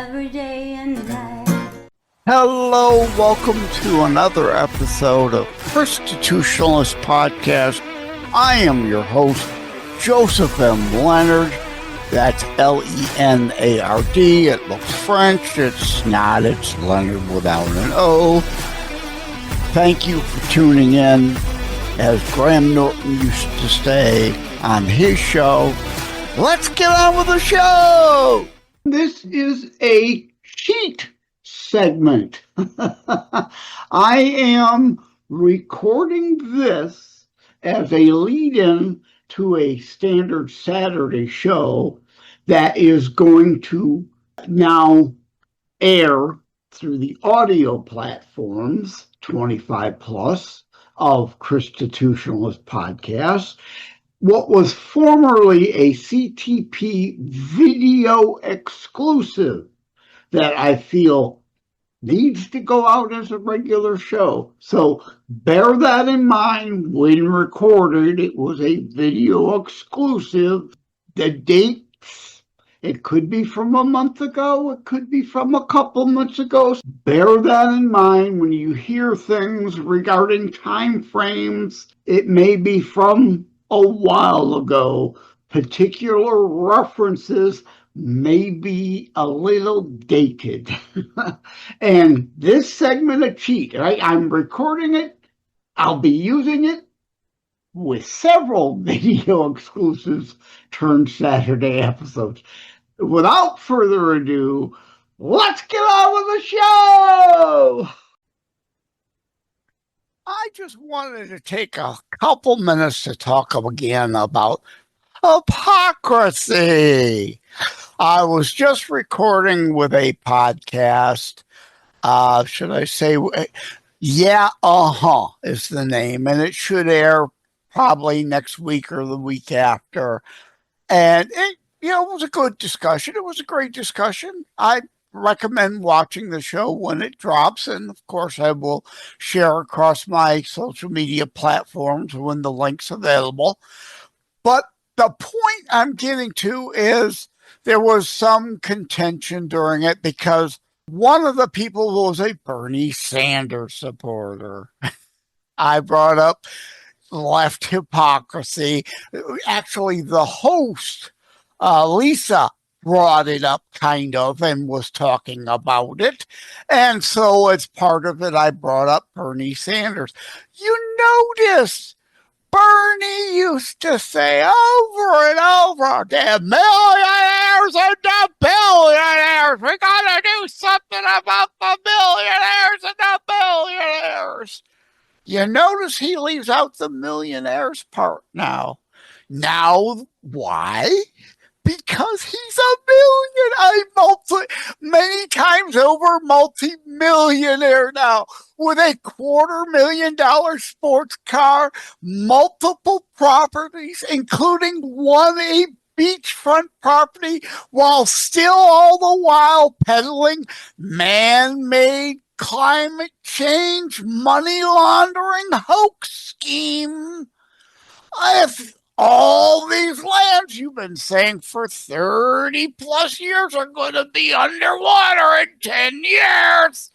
every day and night. Hello, welcome to another episode of Constitutionalist Podcast. I am your host, Joseph M. Leonard. That's Leonard. It looks French. It's not. It's Leonard without an O. Thank you for tuning in. As Graham Norton used to say on his show, let's get on with the show. This is a cheat segment. I am recording this as a lead-in to a standard Saturday show that is going to now air through the audio platforms, 25 plus, of Constitutionalist Podcasts. What was formerly a CTP video exclusive that I feel needs to go out as a regular show. So bear that in mind when recorded. It was a video exclusive. The dates, it could be from a month ago. It could be from a couple months ago. Bear that in mind when you hear things regarding time frames. It may be from a while ago. Particular references may be a little dated. And this segment of cheat, right? I'm recording it. I'll be using it with several video exclusives turned Saturday episodes. Without further ado, let's get on with the show! I just wanted to take a couple minutes to talk again about hypocrisy. I was just recording with a podcast. Should I say, Yeah, is the name, and it should air probably next week or the week after. And it was a good discussion. It was a great discussion. I recommend watching the show when it drops, and of course I will share across my social media platforms when the link's available. But the point I'm getting to is there was some contention during it because one of the people was a Bernie Sanders supporter. I brought up left hypocrisy. Actually, the host, Lisa, brought it up kind of and was talking about it. And so as part of it, I brought up Bernie Sanders. You notice Bernie used to say over and over, the millionaires and the billionaires. We got to do something about the millionaires and the billionaires. You notice he leaves out the millionaires part now. Now, why? Because he's a many times over multi-millionaire now, with a $250,000 sports car, multiple properties, including a beachfront property, while still all the while peddling man-made climate change money laundering hoax scheme. If all these lands you've been saying for 30 plus years are going to be underwater in 10 years.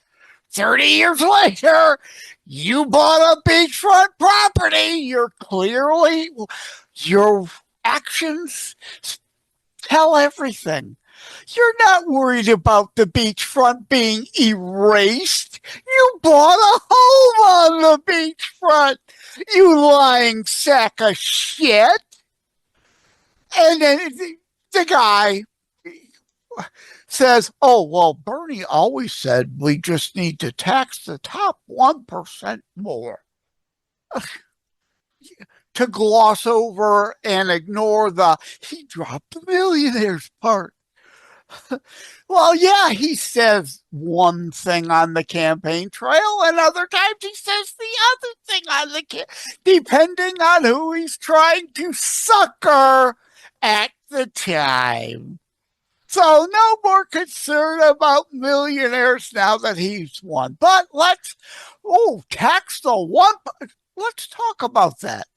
30 years later, you bought a beachfront property. Your actions tell everything. You're not worried about the beachfront being erased. You bought a home on the beachfront, you lying sack of shit. And then the guy says, oh, well, Bernie always said we just need to tax the top 1% more. To gloss over and ignore he dropped the millionaires part. Well, yeah, he says one thing on the campaign trail, and other times he says the other thing on the depending on who he's trying to sucker at the time. So no more concern about millionaires now that he's won. But let's talk about that.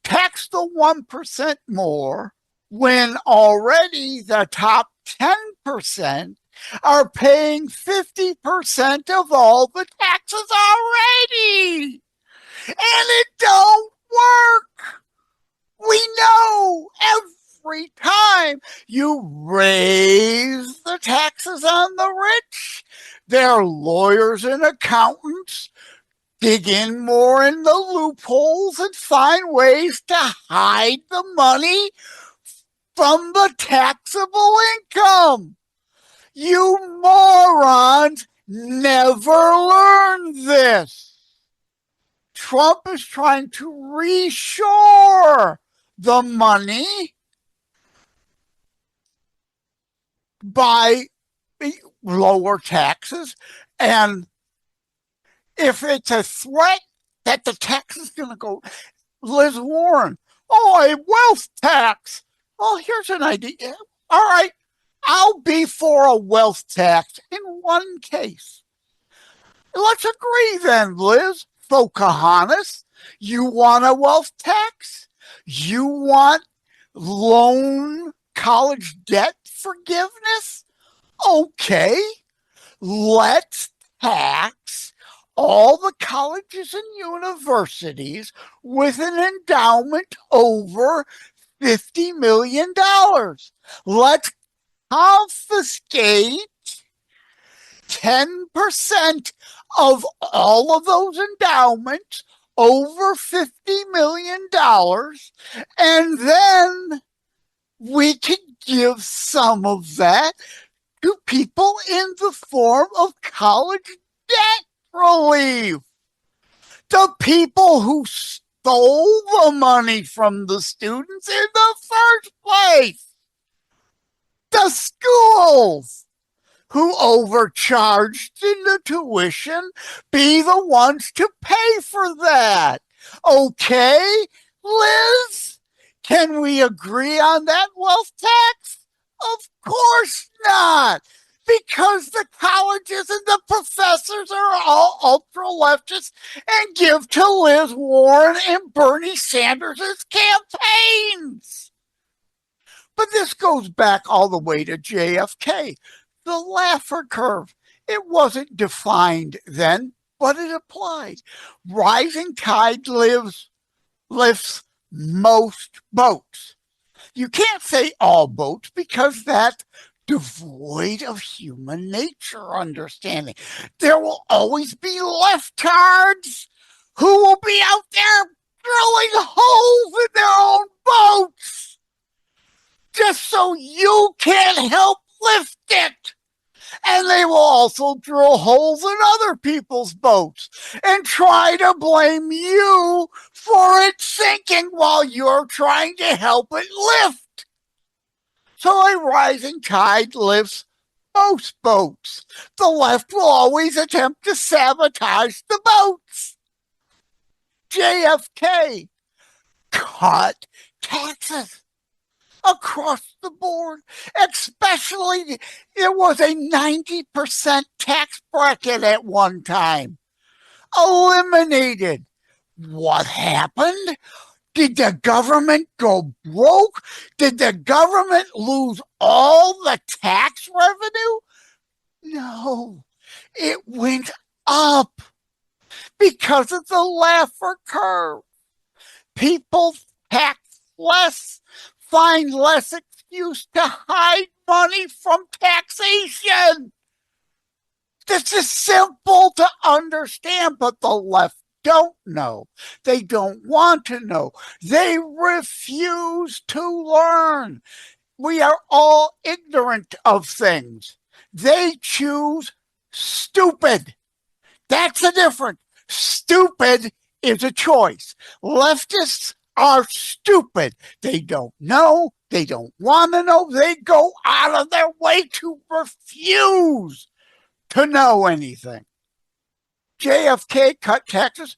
Tax the 1% more when already the top 10% are paying 50% of all the taxes already. And it don't work. We know every time you raise the taxes on the rich, their lawyers and accountants dig in more in the loopholes and find ways to hide the money from the taxable income. You morons never learn this. Trump is trying to reshore the money by lower taxes. And if it's a threat that the tax is going to go, Liz Warren, a wealth tax. Well, here's an idea. All right, I'll be for a wealth tax in one case. Let's agree then, Liz. Pocahontas, you want a wealth tax? You want loan college debt forgiveness? Okay, let's tax all the colleges and universities with an endowment over $50 million. Let's confiscate 10% of all of those endowments over $50 million, and then we can give some of that to people in the form of college debt relief. The people who stole the money from the students in the first place. The schools who overcharged in the tuition be the ones to pay for that. Okay, Liz? Can we agree on that wealth tax? Of course not, because the colleges and the professors are all ultra leftists and give to Liz Warren and Bernie Sanders' campaigns. But this goes back all the way to JFK. The Laffer Curve. It wasn't defined then, but it applied. Rising tide lifts most boats. You can't say all boats because that's devoid of human nature understanding. There will always be leftards who will be out there drilling holes in their own boats just so you can't help lift it. And they will also drill holes in other people's boats and try to blame you for it sinking while you're trying to help it lift. So a rising tide lifts most boats. The left will always attempt to sabotage the boats. JFK cut taxes across the board, especially there was a 90% tax bracket at one time. Eliminated. What happened? Did the government go broke? Did the government lose all the tax revenue? No, it went up because of the Laffer Curve. People tax less, find less excuse to hide money from taxation. This is simple to understand, but the left don't know. They don't want to know. They refuse to learn. We are all ignorant of things. They choose stupid. That's the difference. Stupid is a choice. Leftists are stupid. They don't know. They don't want to know. They go out of their way to refuse to know anything. JFK cut taxes.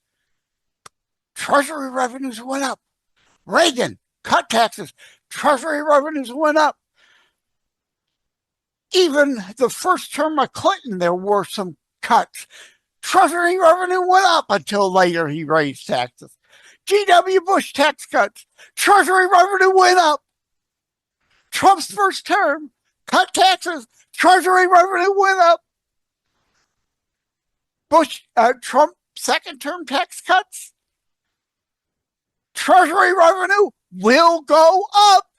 Treasury revenues went up. Reagan cut taxes. Treasury revenues went up. Even the first term of Clinton, there were some cuts. Treasury revenue went up until later he raised taxes. G.W. Bush tax cuts. Treasury revenue went up. Trump's first term, cut taxes, Treasury revenue went up. Trump second term tax cuts, Treasury revenue will go up.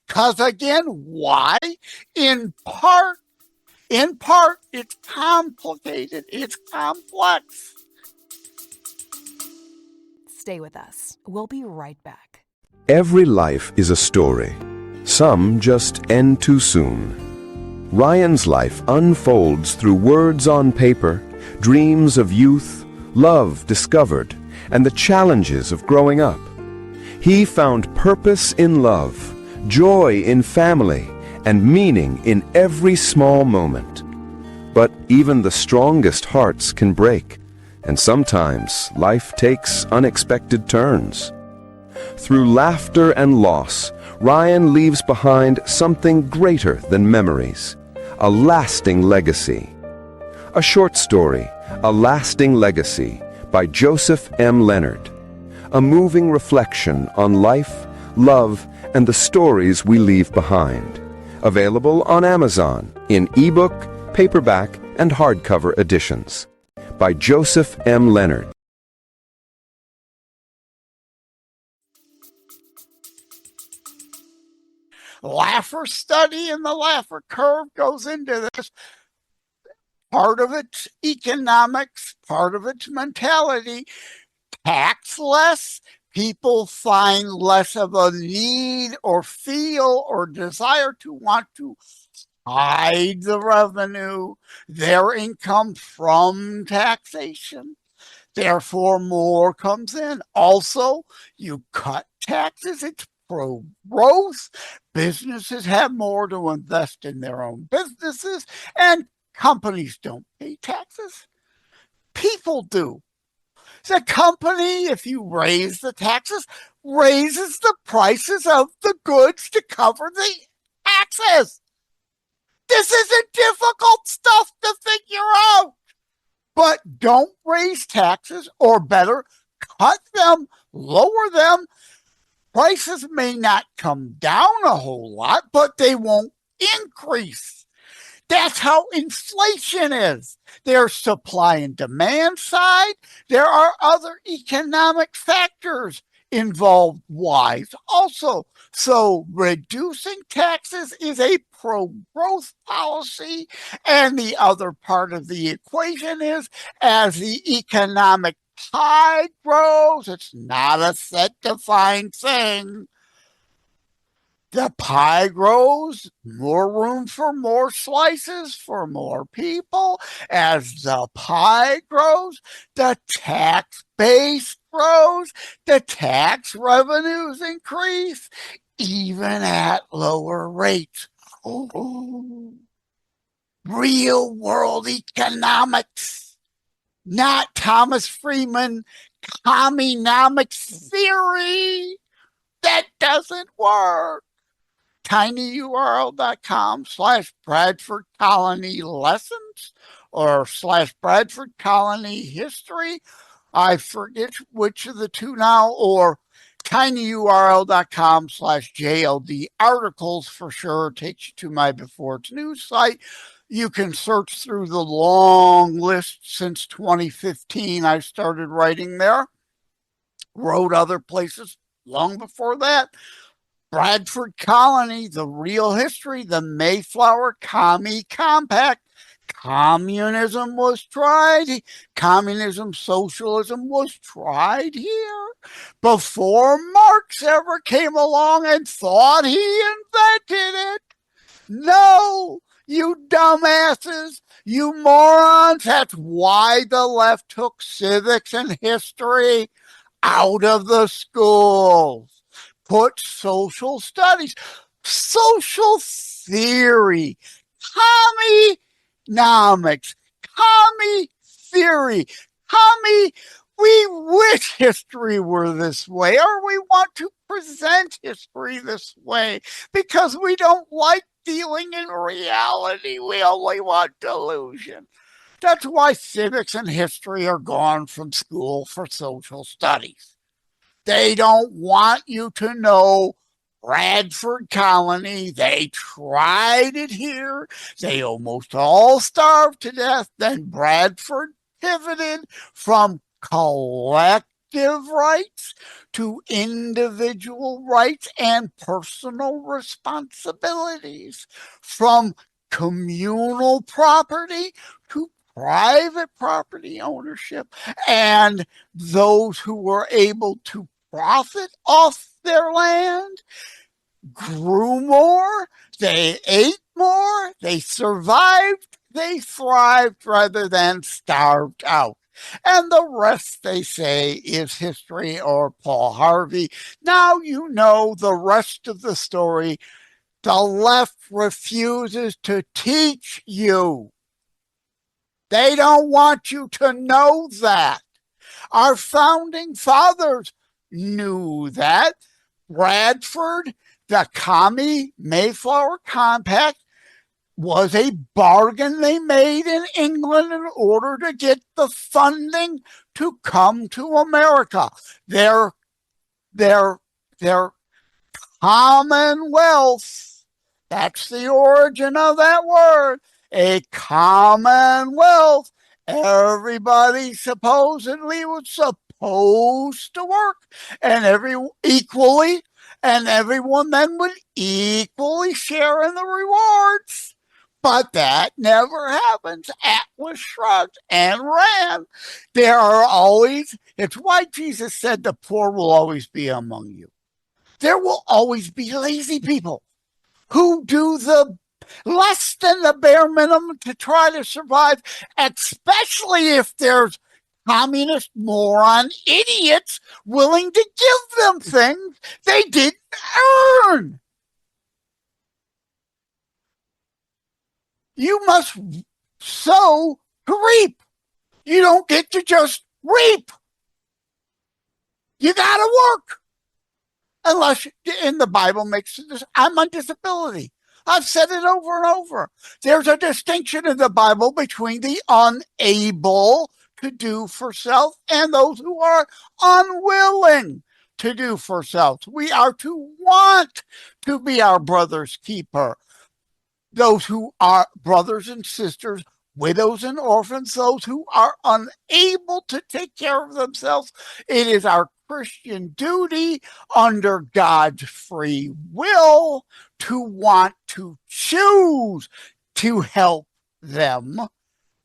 Because again, why? In part, it's complicated. It's complex. Stay with us. We'll be right back. Every life is a story. Some just end too soon. Ryan's life unfolds through words on paper, dreams of youth, love discovered, and the challenges of growing up. He found purpose in love, joy in family, and meaning in every small moment. But even the strongest hearts can break, and sometimes life takes unexpected turns. Through laughter and loss, Ryan leaves behind something greater than memories, a lasting legacy. A short story, A Lasting Legacy, by Joseph M. Leonard. A moving reflection on life, love, and the stories we leave behind. Available on Amazon in ebook, paperback, and hardcover editions. By Joseph M. Leonard. Laffer study and the Laffer Curve goes into this. Part of it's economics, part of it's mentality. Tax less, people find less of a need or feel or desire to want to hide the revenue, their income from taxation. Therefore, more comes in. Also, you cut taxes, it's pro-growth. Businesses have more to invest in their own businesses, and companies don't pay taxes. People do. The company, if you raise the taxes, raises the prices of the goods to cover the taxes. This isn't difficult stuff to figure out. But don't raise taxes, or better, cut them, lower them. Prices may not come down a whole lot, but they won't increase. That's how inflation is. There's supply and demand side. There are other economic factors involved wise also. So reducing taxes is a pro-growth policy. And the other part of the equation is, as the economic pie grows, it's not a set defined thing. The pie grows, more room for more slices for more people. As the pie grows, the tax base grows, the tax revenues increase, even at lower rates. Oh, real world economics, not Thomas Friedman commonomics theory. That doesn't work. tinyurl.com/Bradford Colony lessons or /Bradford Colony history. I forget which of the two now, or tinyurl.com/JLD articles for sure takes you to my Before It's News site. You can search through the long list since 2015. I started writing there, wrote other places long before that. Bradford Colony, the real history, the Mayflower Commie Compact. Communism was tried. Communism, socialism was tried here before Marx ever came along and thought he invented it. No, you dumbasses, you morons. That's why the left took civics and history out of the schools. Put social studies, social theory, commonomics, commie theory, we wish history were this way, or we want to present history this way because we don't like dealing in reality. We only want delusion. That's why civics and history are gone from school for social studies. They don't want you to know Bradford Colony. They tried it here. They almost all starved to death. Then Bradford pivoted from collective rights to individual rights and personal responsibilities, from communal property to private property ownership, and those who were able to profit off their land grew more, they ate more, they survived, they thrived rather than starved out. And the rest, they say, is history or Paul Harvey. Now you know the rest of the story. The left refuses to teach you. They don't want you to know that. Our founding fathers knew that. Bradford, the Commie Mayflower Compact, was a bargain they made in England in order to get the funding to come to America. Their commonwealth, that's the origin of that word, a commonwealth. Everybody supposedly was supposed to work, and equally, and everyone then would equally share in the rewards. But that never happens. Atlas shrugged and ran. There are always, it's why Jesus said the poor will always be among you. There will always be lazy people who do the less than the bare minimum to try to survive, especially if there's communist moron idiots willing to give them things they didn't earn. You must sow to reap. You don't get to just reap. You got to work. Unless in the Bible makes this, I'm on disability. I've said it over and over. There's a distinction in the Bible between the unable to do for self and those who are unwilling to do for self. We are to want to be our brother's keeper. Those who are brothers and sisters, widows and orphans, those who are unable to take care of themselves. It is our Christian duty under God's free will to want to choose to help them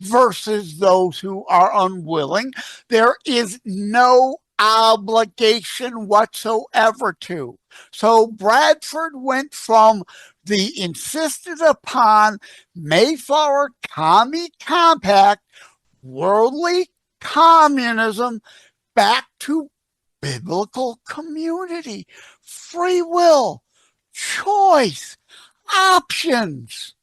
versus those who are unwilling. There is no obligation whatsoever to. So Bradford went from the insisted upon Mayflower Commie Compact, worldly communism, back to biblical community, free will, choice, options.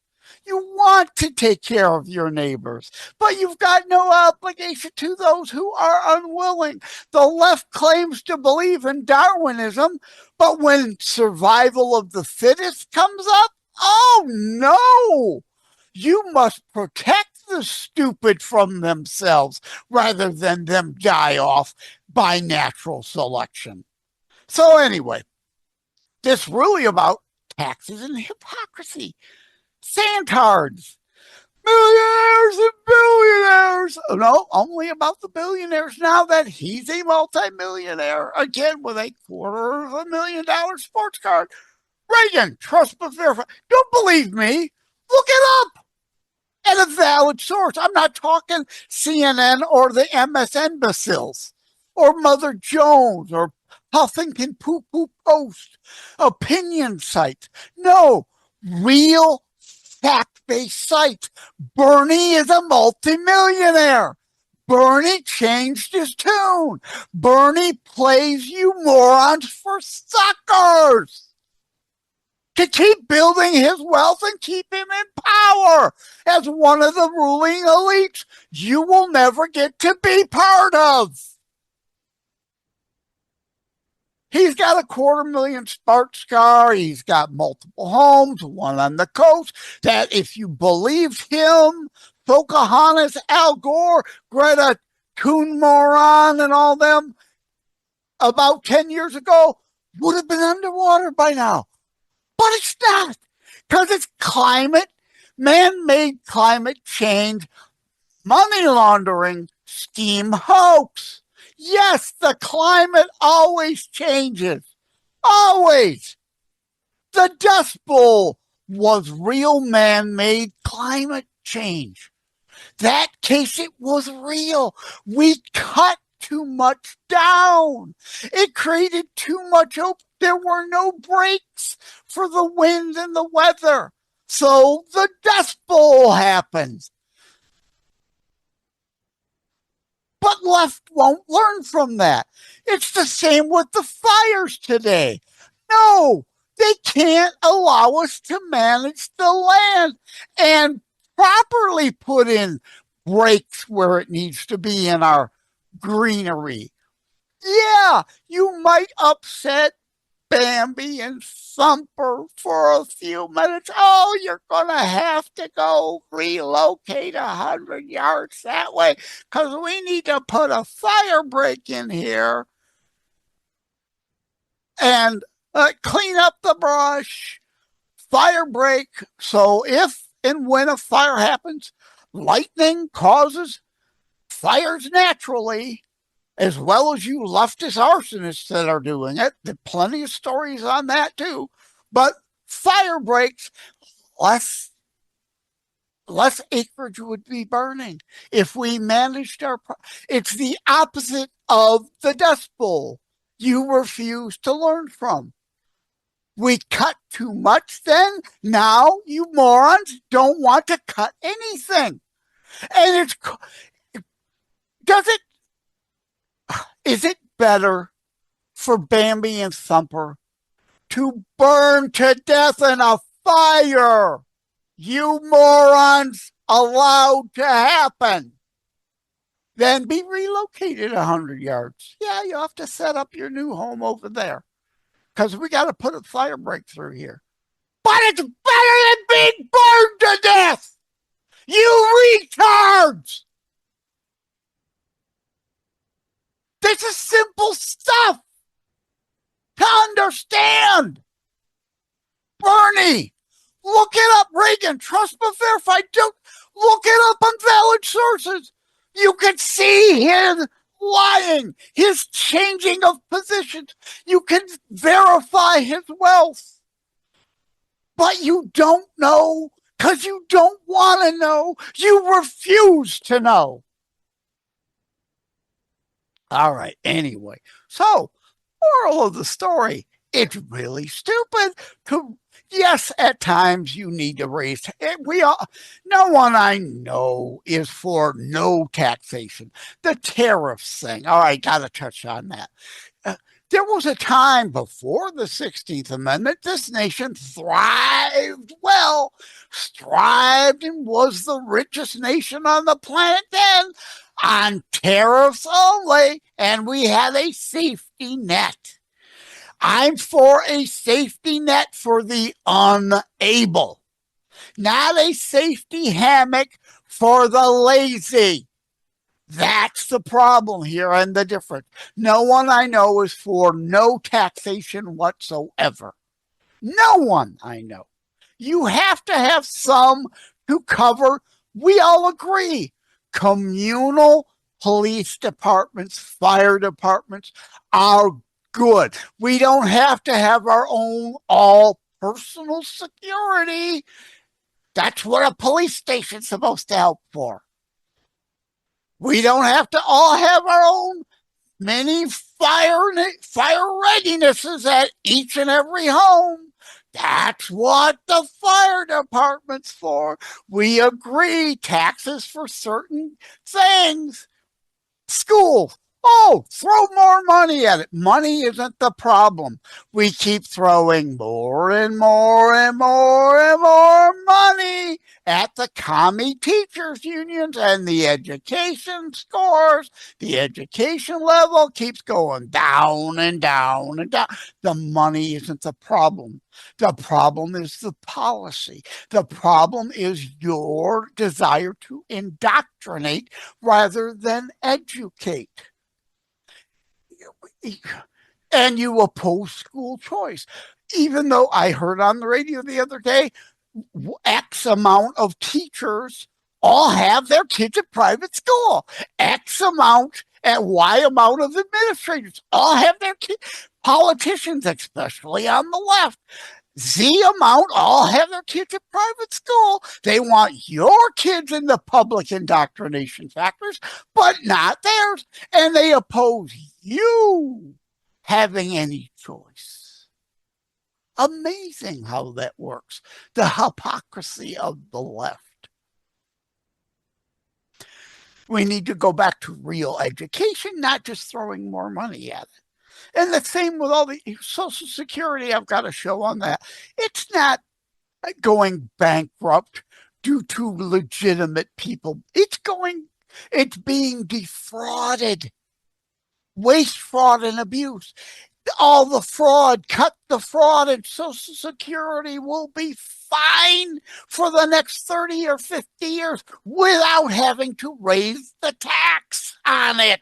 You want to take care of your neighbors, but you've got no obligation to those who are unwilling. The left claims to believe in Darwinism, but when survival of the fittest comes up, oh no! You must protect the stupid from themselves rather than them die off by natural selection. So anyway, this really about taxes and hypocrisy. Santards, millionaires and billionaires. No, only about the billionaires now that he's a multimillionaire, again with a $250,000 sports card. Reagan, trust but verify. Don't believe me? Look it up at a valid source. I'm not talking CNN or the MSN imbeciles or Mother Jones or Huffington Post opinion sites. No, real fact-based sites. Bernie is a multimillionaire. Bernie changed his tune. Bernie plays you morons for suckers to keep building his wealth and keep him in power as one of the ruling elites you will never get to be part of. He's got a $250,000 sports car. He's got multiple homes, one on the coast, that if you believed him, Pocahontas, Al Gore, Greta Thunberg, and all them about 10 years ago would have been underwater by now. But it's not, because it's man-made climate change, money laundering, scheme hoax. Yes, the climate always changes. Always. The Dust Bowl was real man-made climate change. That case, it was real. We cut too much down. It created too much open. There were no breaks for the wind and the weather. So the Dust Bowl happened. But left won't learn from that. It's the same with the fires today. No, they can't allow us to manage the land and properly put in breaks where it needs to be in our greenery. Yeah, you might upset Bambi and Thumper for a few minutes. Oh, you're going to have to go relocate 100 yards that way because we need to put a fire break in here and clean up the brush, fire break. So if and when a fire happens, lightning causes fires naturally, as well as you leftist arsonists that are doing it. There are plenty of stories on that too. But fire breaks, less acreage would be burning if we managed our. It's the opposite of the Dust Bowl. You refuse to learn from. We cut too much then. Now you morons don't want to cut anything. And is it better for Bambi and Thumper to burn to death in a fire? You morons allowed to happen. Then be relocated 100 yards. Yeah, you have to set up your new home over there because we got to put a fire break through here. But it's better than being burned to death. You retards. This is simple stuff to understand. Bernie, look it up. Reagan, trust but verify. Don't look it up on valid sources. You can see him lying, his changing of positions. You can verify his wealth. But you don't know because you don't want to know. You refuse to know. All right, anyway. So, moral of the story, it's really stupid to, yes, at times you need to raise, no one I know is for no taxation. The tariffs thing, all right, got to touch on that. There was a time before the 16th Amendment, this nation thrived well, strived and was the richest nation on the planet then on tariffs only, and we had a safety net. I'm for a safety net for the unable, not a safety hammock for the lazy. That's the problem here and the difference. No one I know is for no taxation whatsoever. No one I know. You have to have some to cover, we all agree, communal police departments, fire departments are good. We don't have to have our own all personal security. That's what a police station's supposed to help for. We don't have to all have our own many fire readinesses at each and every home. That's what the fire department's for. We agree taxes for certain things. Schools. Oh, throw more money at it. Money isn't the problem. We keep throwing more and more and more and more money at the commie teachers unions and the education scores. The education level keeps going down and down and down. The money isn't the problem. The problem is the policy. The problem is your desire to indoctrinate rather than educate. And you oppose school choice. Even though I heard on the radio the other day, X amount of teachers all have their kids at private school. X amount and Y amount of administrators all have their kids. Politicians, especially on the left, Z amount all have their kids at private school. They want your kids in the public indoctrination factors, but not theirs. And they oppose you having any choice. Amazing how that works. The hypocrisy of the left. We need to go back to real education, not just throwing more money at it. And the same with all the Social Security. I've got a show on that. It's not going bankrupt due to legitimate people. It's being defrauded. Waste, fraud, and abuse. All the fraud, cut the fraud, and Social Security will be fine for the next 30 or 50 years without having to raise the tax on it.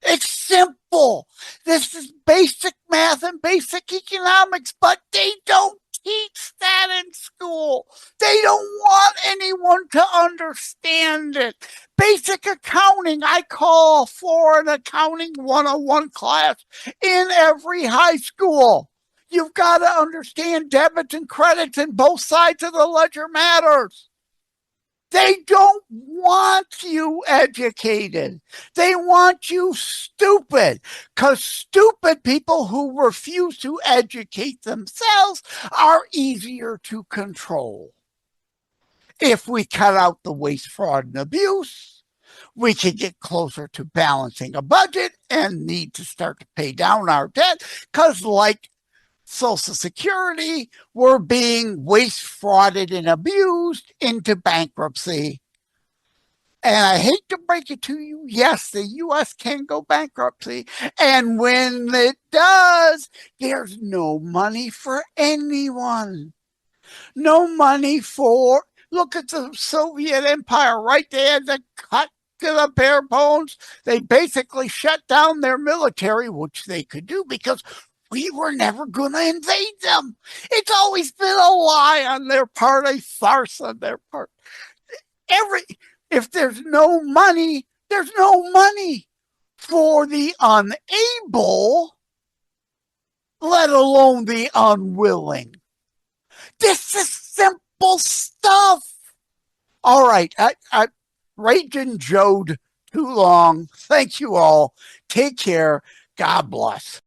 It's simple. This is basic math and basic economics, but they don't teach that in school. They don't want anyone to understand it. Basic accounting, I call for an accounting 101 class in every high school. You've got to understand debits and credits, and both sides of the ledger matters. They don't want you educated. They want you stupid, because stupid people who refuse to educate themselves are easier to control. If we cut out the waste, fraud, and abuse, we can get closer to balancing a budget and need to start to pay down our debt, because like Social Security, we're being waste, frauded, and abused into bankruptcy. And I hate to break it to you, yes, the U.S. can go bankruptcy. And when it does, there's no money for anyone. No money for, look at the Soviet Empire, right? They had to cut to the bare bones. They basically shut down their military, which they could do because we were never going to invade them. It's always been a lie on their part, a farce on their part. If there's no money, there's no money for the unable, let alone the unwilling. This is simple stuff. All right, I raged and jode too long. Thank you all. Take care. God bless.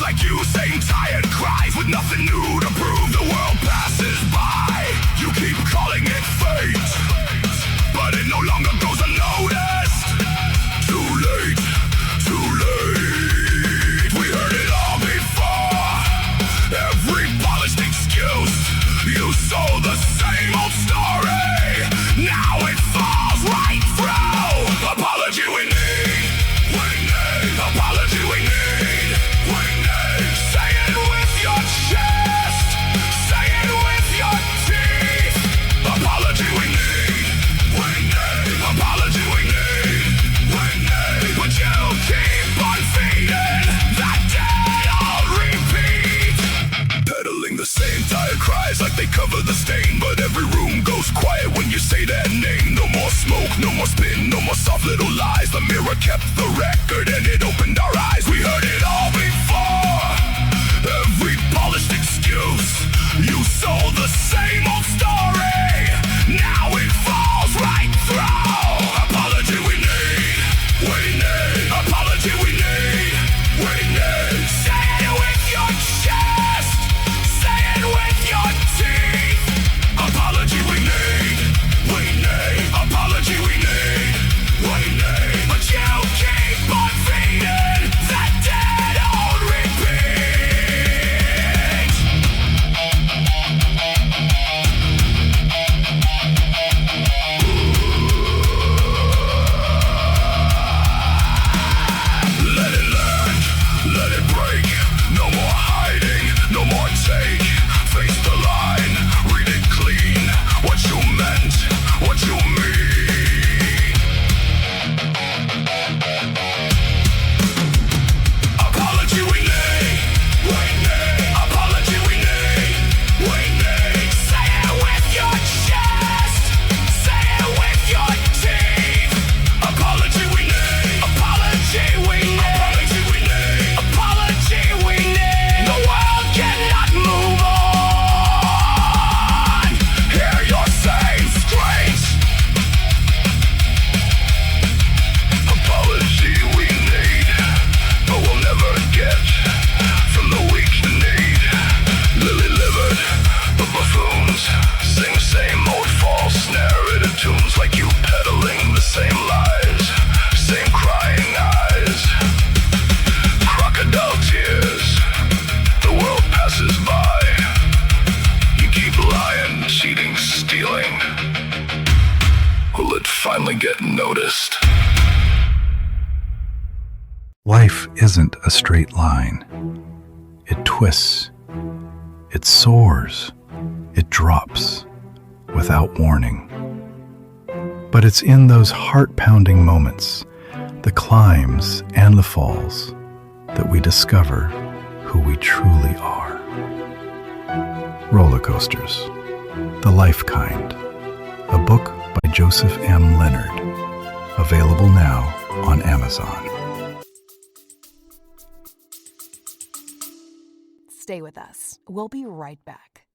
Like you sing tired cries with nothing new to prove. The world passes by. You keep calling it fate, but it no longer goes unnoticed. Too late, too late. We heard it all before. Every polished excuse. You sold the same old story. Now it falls right through. Apology we need. We need. Apology we need. Cries like they cover the stain, but every room goes quiet when you say that name. No more smoke, no more spin, no more soft little lies. The mirror kept the record and it opened our eyes. We heard it all before. Every polished excuse. You sold the same old story. Now it falls right through. Apology we need. We need. Apology we need. We need. Say it with your chest. finally get noticed. Life isn't a straight line. It twists, it soars, it drops without warning. But it's in those heart-pounding moments, the climbs and the falls, that we discover who we truly are. Roller Coasters, The Life Kind, a book by Joseph M. Leonard, available now on Amazon. Stay with us. We'll be right back.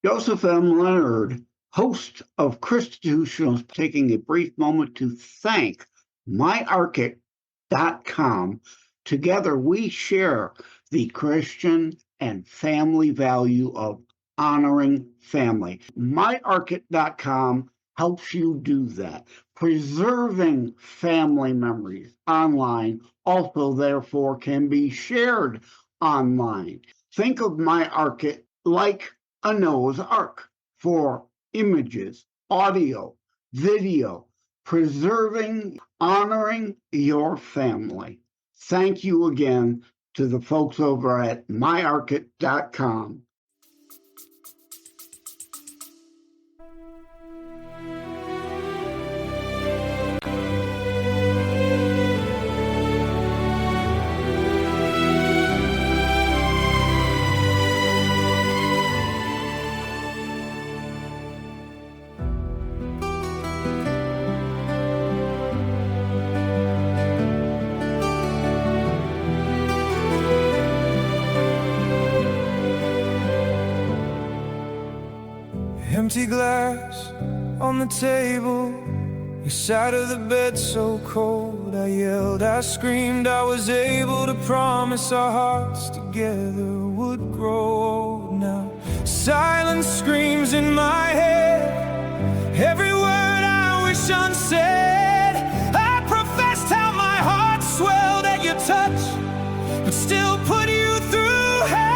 Joseph M. Leonard, host of Constitutionals, taking a brief moment to thank myarchic.com. Together we share the Christian and family value of honoring family. myarchic.com helps you do that. Preserving family memories online also therefore can be shared online. Think of myarchic like a Noah's Ark for images, audio, video, preserving, honoring your family. Thank you again to the folks over at myarchic.com. Empty glass on the table, your side of the bed so cold. I yelled, I screamed, I was able to promise our hearts together would grow old. Now silence screams in my head, every word I wish unsaid. I professed how my heart swelled at your touch, but still put you through hell.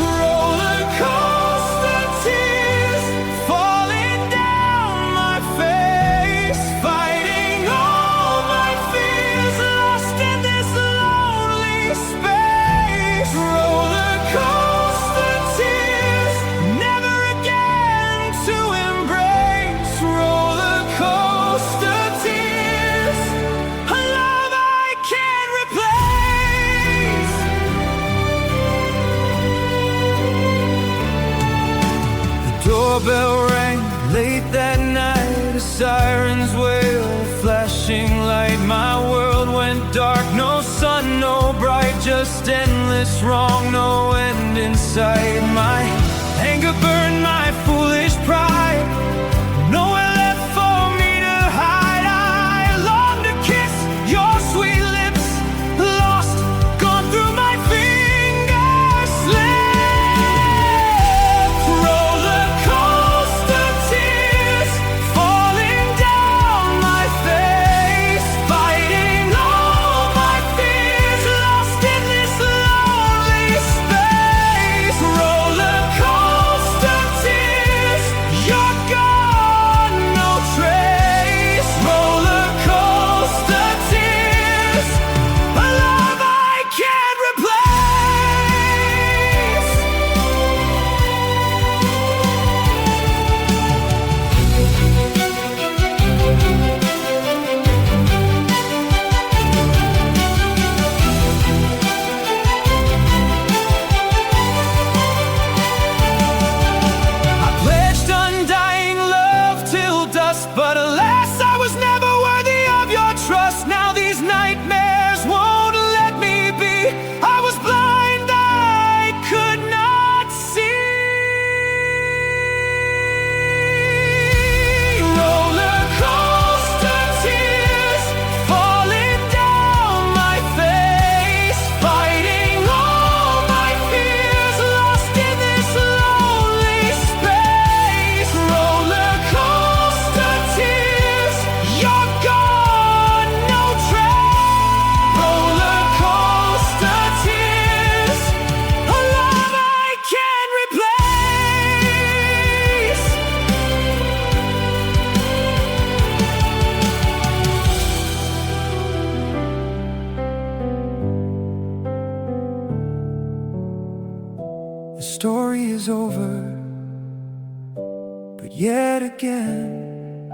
Roller coaster tears falling down my face, fighting all my fears, lost in this lonely space. Roller coaster tears, never again to embrace. Roller coaster tears, a love I can't replace. The doorbell rang late that night, a siren's wail, a flashing light. My world went dark, no sun, no bright, just endless wrong, no end in sight. My anger burned my foolish pride, nowhere left for me to hide. I longed to kiss your sweet lips, lost, gone through my fingers, slipped. Roller coaster tears falling down my face, fighting all my fears, lost in this lonely space. Roller coaster tears, story is over, but yet again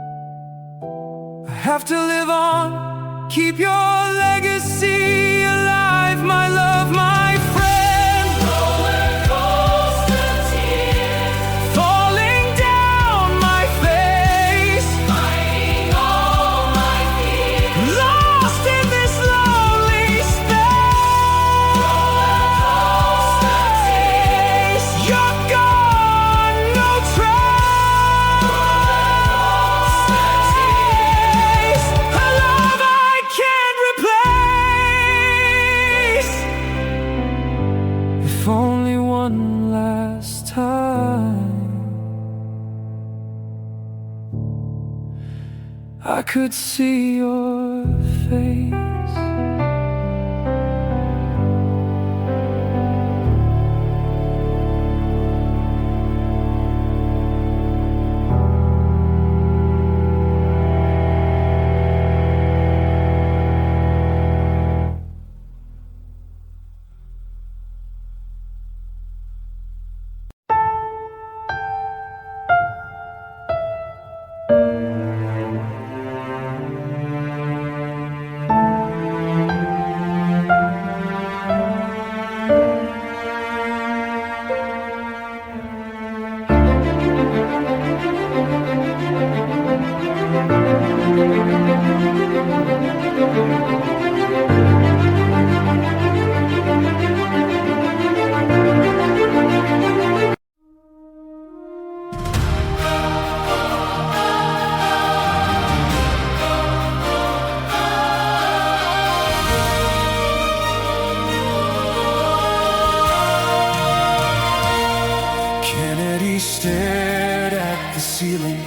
I have to live on, keep your legacy alive, my love, my friend. Roller coaster tears falling down my face, fighting all my fears, lost in this lonely space. Roller coaster tears, you're gone, no trace. Roller coaster tears, a love I can't replace. If only one last time I could see your face. Kennedy stared at the ceiling,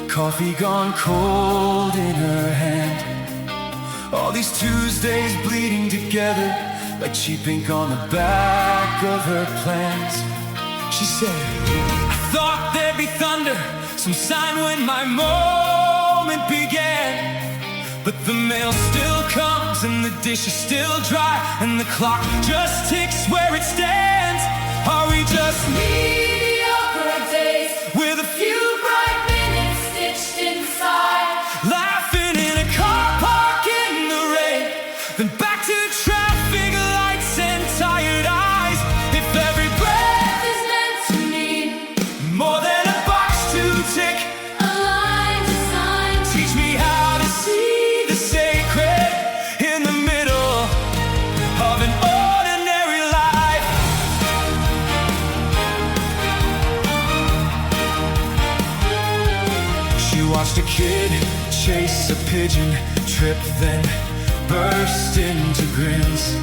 coffee gone cold in her hand. All these Tuesdays bleeding together like cheap ink on the back of her plans. She said, I thought there'd be thunder, some sign when my moment began. But the mail still comes and the dish is still dry, and the clock just ticks where it stands. Are we just mediocre days with a few bright minutes stitched inside, laughing in a car park in the rain, then back to traffic lights and tired eyes? If every breath is meant to mean more than a box to tick, a line to sign, teach me how to see the sacred in the middle of an ordinary life. She watched a kid chase a pigeon, trip, then burst into grins.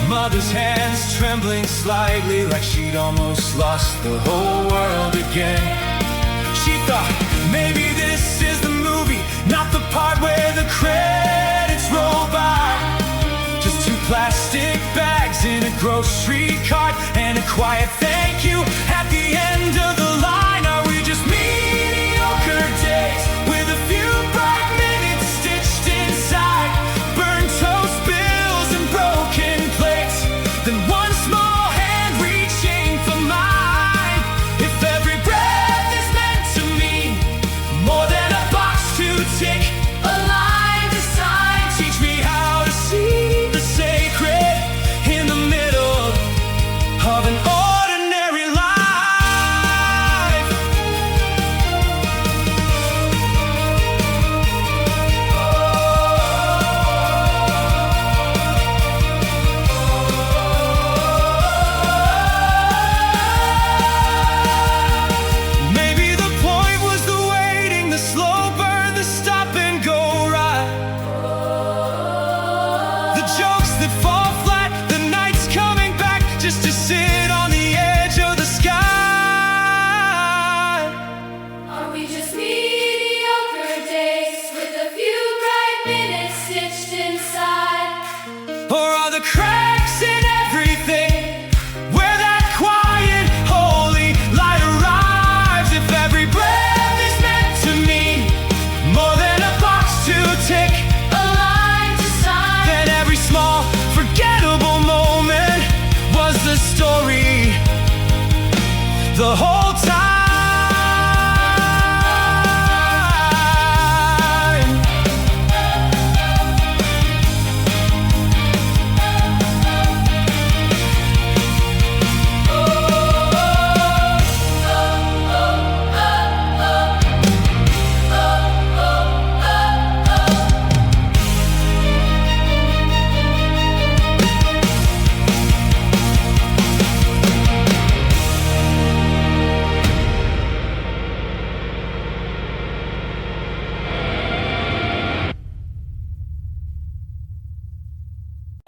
Mother's hands trembling slightly like she'd almost lost the whole world again. She thought, maybe this is the movie, not the part where the credits roll by. Just two plastic bags in a grocery cart and a quiet thank you at the end of the line. Are we just mediocre days with a few bright minutes stitched inside, burned toast bills and broken plates, then one small hand reaching for mine? If every breath is meant to mean more than a box to tick, a line to sign, teach me how to see the sacred in the middle of an ordinary the whole time.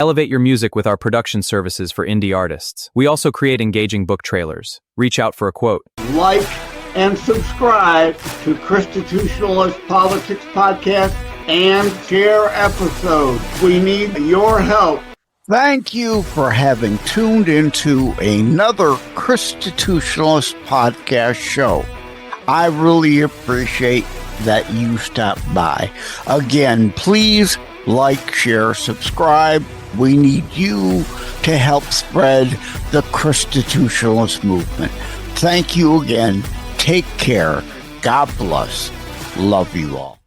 Elevate your music with our production services for indie artists. We also create engaging book trailers. Reach out for a quote. Like and subscribe to Constitutionalist Politics Podcast and share episodes. We need your help. Thank you for having tuned into another Constitutionalist Podcast show. I really appreciate that you stopped by. Again, please like, share, subscribe. We need you to help spread the Constitutionalist movement. Thank you again. Take care. God bless. Love you all.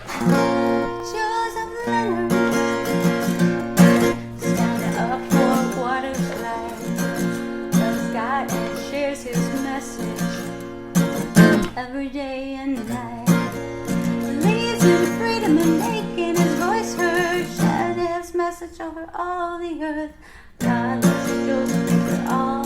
Joseph Leonard standing up for what is right. Loves God and shares his message every day and night. Believes in freedom and making his voice heard. Sharing his message over all the earth. God loves you, Joseph, for all.